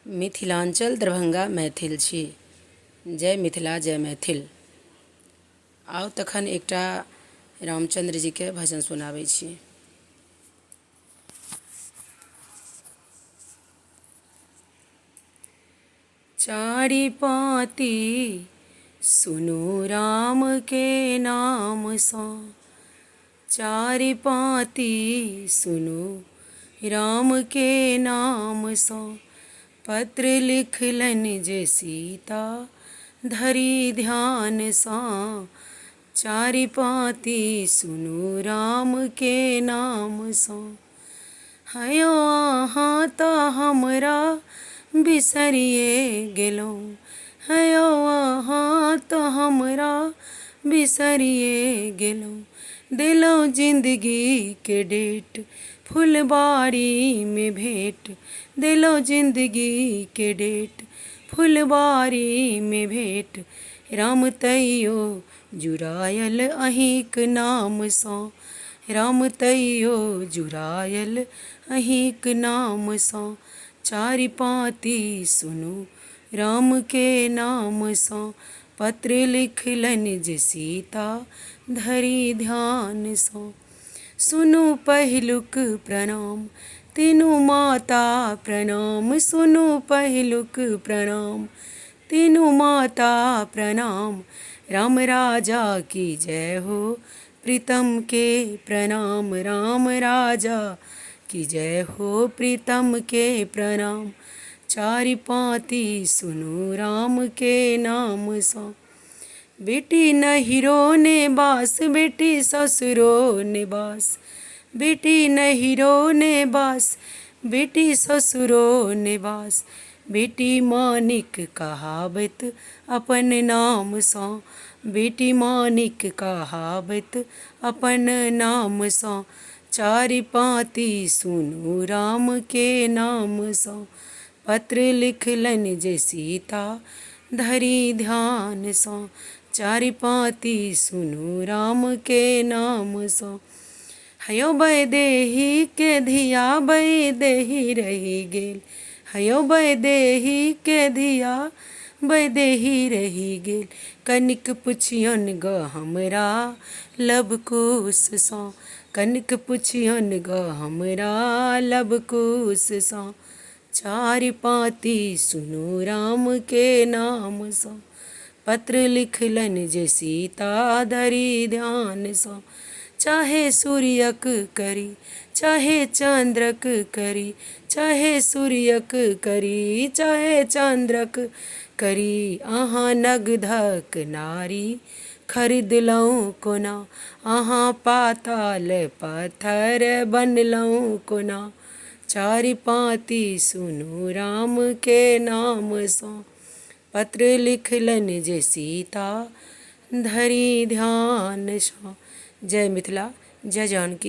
मिथिलांचल दरभंगा मैथिल छी। जय मिथिला जय मैथिल। आउ तखन एकटा रामचंद्र जी के भजन सुनाबै छी। चारि पाँति सुनु राम के नाम सँ, चारि पाँति सुनु राम के नाम सँ। पत्र लिखलनि जे सीता धरि ध्यान सँ, चारि पाँति सुनु राम के नाम सँ। हयो अहाँ तऽ हमरा बिसरिए गेलहुँ, हयो अहाँ तऽ हमरा बिसरिए गेलहुँ। देलहुँ जिंदगी के डेट फुलबारी में भेंट, देलहुँ जिंदगी के डेट फुलबारी में भेंट। राम तैयो जुड़ायल अहींक नाम सँ, राम तैयो जुड़ायल अहींक नाम सँ। चारि पाँति सुनु राम के नाम सँ, पत्र लिखलनि जे सीता धरि ध्यान सँ। सुनु पहिलुक प्रणाम तीनू माता प्रणाम, सुनु पहिलुक प्रणाम तीनू माता प्रणाम। राम राजा की जय हो प्रीतम के प्रणाम, राम राजा की जय हो प्रीतम के प्रणाम। चारि पाँति सुनु राम के नाम सँ। बेटी नहिरो नेबास बेटी ससुरो नेबास, बेटी नहिरो नेबास बेटी ससुरो नेबास। बेटी मानिक कहावत अपन नाम सँ, बेटी मानिक कहावत अपन नाम सँ। चारि पाँति सुनु राम के नाम सँ, पत्र लिखलनि जे सीता धरि ध्यान सँ। चारि पाँति सुनु राम के नाम सँ। हयो वैदेही के धिया वैदेही रहि गेल, हयो वैदेही के धिया वैदेही रहि गेल। कनिक पुछियन ग हमरा लवकुश सँ, कनिक पुछियन ग हमरा लवकुश सँ। चारि पाँति सुनु राम के नाम सँ, पत्र लिखलनि जे सीता धरि ध्यान सँ। चाहे सूर्यक करी चाहे चंद्रक करी, चाहे सूर्यक करी चाहे चंद्रक करी। अहाँ नगधक नारी खरीदलहुँ कोना, अहाँ पाताल पत्थर बनलहुँ कोना। चारि पाँति सुनु राम के नाम सँ, पत्र लिखलनि जे सीता धरि ध्यान सँ। जय मिथिला जय जानकी।